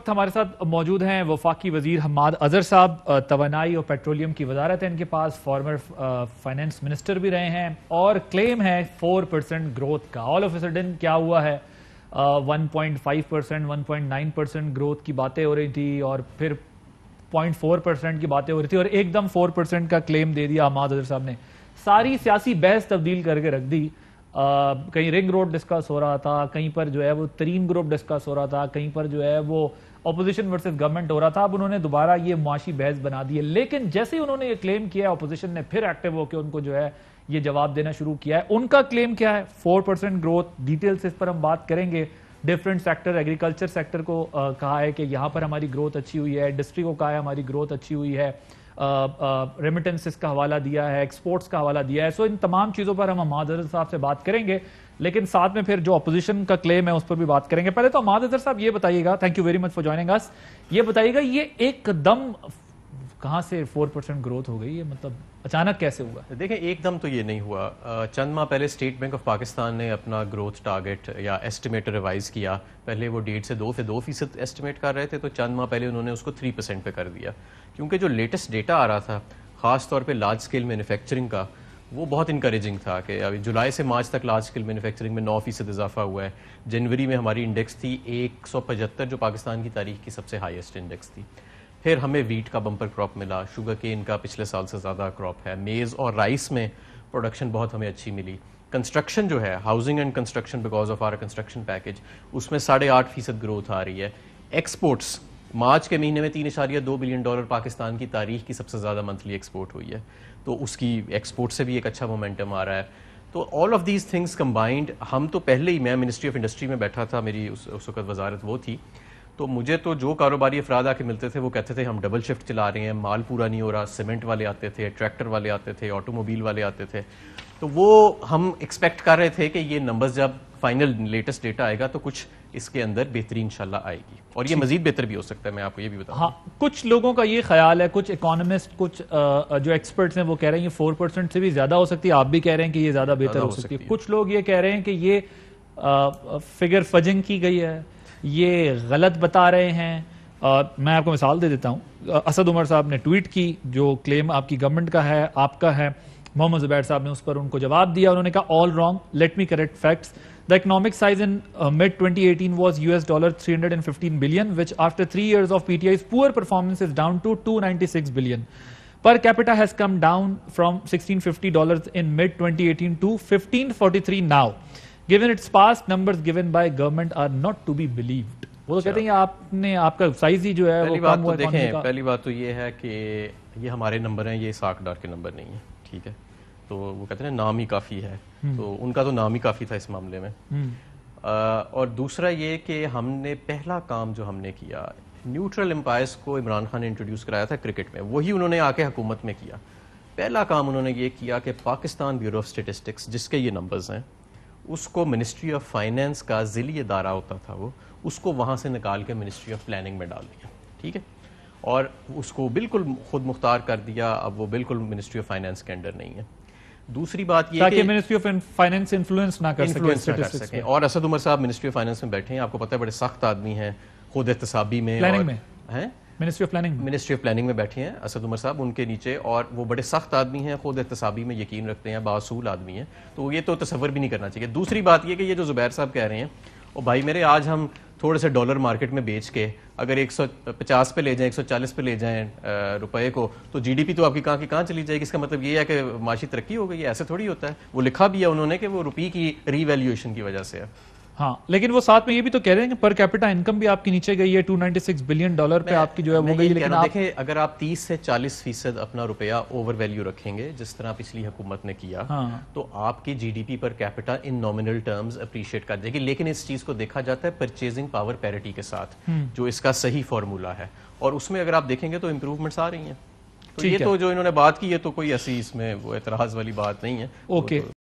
ہمارے ساتھ موجود ہیں وفاقی وزیر حماد اظہر صاحب، توانائی اور پیٹرولیم کی وزارت ہے ان کے پاس، فارمر فائنانس منسٹر بھی رہے ہیں، اور کلیم ہے 4% گروتھ کا. آل آف اے سڈن کیا ہوا ہے، 1.5%، 1.9% گروتھ کی باتیں ہو رہی تھی، اور پھر 0.4% کی باتیں ہو رہی تھی، اور ایک دم 4% کا کلیم دے دیا حماد اظہر صاحب نے. ساری سیاسی بحث تبدیل کر کے رکھ دی. کہیں رنگ روڈ ڈسکس ہو رہا تھا، کہیں پر جو ہے وہ ترین گروپ ڈسکس ہو رہا تھا، کہیں پر جو ہے وہ اپوزیشن ورسز گورنمنٹ ہو رہا تھا. اب انہوں نے دوبارہ یہ معاشی بحث بنا دی ہے، لیکن جیسے ہی انہوں نے یہ کلیم کیا ہے، اپوزیشن نے پھر ایکٹیو ہو کے ان کو جو ہے یہ جواب دینا شروع کیا ہے. ان کا کلیم کیا ہے؟ 4% گروتھ. ڈیٹیلز اس پر ہم بات کریں گے. ڈفرنٹ سیکٹر، ایگریکلچر سیکٹر کو کہا ہے کہ یہاں پر ہماری گروتھ اچھی ہوئی ہے، انڈسٹری کو کہا ہے ہماری گروتھ اچھی ہوئی ہے، ریمیٹنسز کا حوالہ دیا ہے، ایکسپورٹس کا حوالہ دیا ہے. سو ان تمام چیزوں پر ہم حماد اظہر صاحب سے بات کریں گے، لیکن ساتھ میں پھر جو اپوزیشن کا کلیم ہے اس پر بھی بات کریں گے. پہلے تو حماد اظہر صاحب یہ بتائیے گا، thank you very much for joining اس، یہ بتائیے گا یہ ایک دم کہاں سے 4% گروتھ ہو گئی ہے، مطلب اچانک کیسے ہوا؟ دیکھیں ایک دم تو یہ نہیں ہوا. چند ماہ پہلے اسٹیٹ بینک آف پاکستان نے اپنا گروتھ ٹارگٹ یا ایسٹیمیٹ ریوائز کیا. پہلے وہ 1.5 سے 2% ایسٹیمیٹ کر رہے تھے، تو چند ماہ پہلے انہوں نے اس کو 3% پہ کر دیا، کیونکہ جو لیٹسٹ ڈیٹا آ رہا تھا خاص طور پہ لارج اسکیل مینوفیکچرنگ کا، وہ بہت انکریجنگ تھا کہ ابھی جولائی سے مارچ تک لارج اسکیل مینوفیکچرنگ میں 9% اضافہ ہوا ہے. جنوری میں ہماری انڈیکس تھی 175، جو پاکستان کی تاریخ کی سب سے ہائیسٹ انڈیکس تھی. پھر ہمیں ویٹ کا بمپر کراپ ملا، شوگر کین کا پچھلے سال سے زیادہ کراپ ہے، میز اور رائس میں پروڈکشن بہت ہمیں اچھی ملی. کنسٹرکشن جو ہے، housing and construction because of our construction package, اس میں 8.5% گروتھ آ رہی ہے. ایکسپورٹس مارچ کے مہینے میں $3.2 بلین پاکستان کی تاریخ کی سب سے زیادہ منتھلی ایکسپورٹ ہوئی ہے، تو اس کی ایکسپورٹ سے بھی ایک اچھا مومنٹم آ رہا ہے. تو all of these things combined, ہم تو پہلے ہی، میں منسٹری آف انڈسٹری میں بیٹھا تھا، میری اس وقت وزارت وہ تھی، تو مجھے تو جو کاروباری افراد آ کے ملتے تھے وہ کہتے تھے ہم ڈبل شفٹ چلا رہے ہیں، مال پورا نہیں ہو رہا. سیمنٹ والے آتے تھے، ٹریکٹر والے آتے تھے، آٹو موبائل والے آتے تھے. تو وہ ہم ایکسپیکٹ کر رہے تھے کہ یہ نمبرز جب فائنل لیٹسٹ ڈیٹا آئے گا تو کچھ اس کے اندر بہتری انشاءاللہ آئے گی، اور یہ مزید بہتر بھی ہو سکتا ہے. میں آپ کو یہ بھی بتاؤں. ہاں، کچھ لوگوں کا یہ خیال ہے، کچھ اکانومسٹ، کچھ جو ایکسپرٹس ہیں وہ کہہ رہے ہیں یہ 4% سے بھی زیادہ ہو سکتی ہے. آپ بھی کہہ رہے ہیں کہ یہ زیادہ بہتر ہو سکتی ہے. کچھ لوگ یہ کہہ رہے ہیں کہ یہ فگر فجنگ کی گئی ہے، یہ غلط بتا رہے ہیں. میں آپ کو مثال دے دیتا ہوں. اسد عمر صاحب نے ٹویٹ کی، جو کلیم آپ کی گورنمنٹ کا ہے، آپ کا ہے. محمد زبیر صاحب نے اس پر ان کو جواب دیا. انہوں نے کہا all wrong, let me correct facts. The economic size in mid 2018 was $315 billion, which after 3 years of PTI's poor performance is down to $296 billion. Per capita has come down from $1,650 in mid 2018 to $1,543 now. Given its past, numbers given by government are not to be believed. وہ تو کہتے ہیں آپ کا size ہی جو ہے وہ کم ہوا. پہلی بات تو یہ ہے کہ یہ ہمارے نمبر ہیں، یہ ساکھ ڈار کے نمبر نہیں ہیں، ٹھیک ہے. تو وہ کہتے ہیں نام ہی کافی ہے، تو ان کا تو نام ہی کافی تھا اس معاملے میں. اور دوسرا یہ کہ ہم نے پہلا کام جو ہم نے کیا، نیوٹرل امپائرز کو عمران خان نے انٹروڈیوس کرایا تھا کرکٹ میں، وہی انہوں نے آ کے حکومت میں کیا. پہلا کام انہوں نے یہ کیا کہ پاکستان بیورو آف اسٹیٹسٹکس، جس کے یہ نمبرز ہیں، اس کو منسٹری آف فائنینس کا ذیلی ادارہ ہوتا تھا، وہ اس کو وہاں سے نکال کے منسٹری آف پلاننگ میں ڈال دیا، ٹھیک ہے. اور اس کو بالکل خود مختار کر دیا. اب وہ بالکل منسٹری آف فائنینس کے انڈر نہیں ہے. دوسری بات یہ کہ منسٹری آف فائنینس انفلوئنس نہ کر سکے. اور اسد عمر صاحب منسٹری آف فائنینس میں بیٹھے ہیں، آپ کو پتہ ہے بڑے سخت آدمی ہیں، خود احتسابی میں ہیں، منسٹری آف پلاننگ میں بیٹھے ہیں اسد عمر صاحب ان کے نیچے، اور وہ بڑے سخت آدمی ہیں، خود احتسابی میں یقین رکھتے ہیں، باصول آدمی ہیں. تو یہ تو تصور بھی نہیں کرنا چاہیے. دوسری بات یہ کہ یہ جو زبیر صاحب کہہ رہے ہیں، اور بھائی میرے، آج ہم تھوڑے سے ڈالر مارکیٹ میں بیچ کے اگر 150 پہ لے جائیں، 140 پہ لے جائیں روپے کو، تو جی ڈی پی تو آپ کی کہاں چلی جائے گی. اس کا مطلب یہ ہے کہ معاشی ترقی ہو گئی ہے. ایسے تھوڑی ہوتا ہے. وہ لکھا بھی ہے انہوں نے کہ وہ روپی کی ری ویلیویشن کی وجہ سے ہے. ہاں، لیکن وہ ساتھ میں یہ بھی تو کہہ رہے ہیں کہ پر کیپٹا انکم بھی آپ کی نیچے گئی ہے، $296 بلین پہ آپ کی جو ہے وہ گئی. لیکن دیکھیں اگر آپ 30 سے 40% اپنا روپیہ اوور ویلیو رکھیں گے، جس طرح پچھلی حکومت نے کیا، تو آپ کی G D P per capita in nominal terms appreciate کر جائے گی. لیکن اس چیز کو دیکھا جاتا ہے پرچیزنگ پاور پیرٹی کے ساتھ، جو اس کا صحیح فارمولا ہے، اور اس میں اگر آپ دیکھیں گے تو امپروومنٹس آ رہی ہیں. تو یہ تو جو انہوں نے بات کی، یہ تو کوئی ایسی اس میں وہ اعتراض والی بات نہیں ہے. اوکے.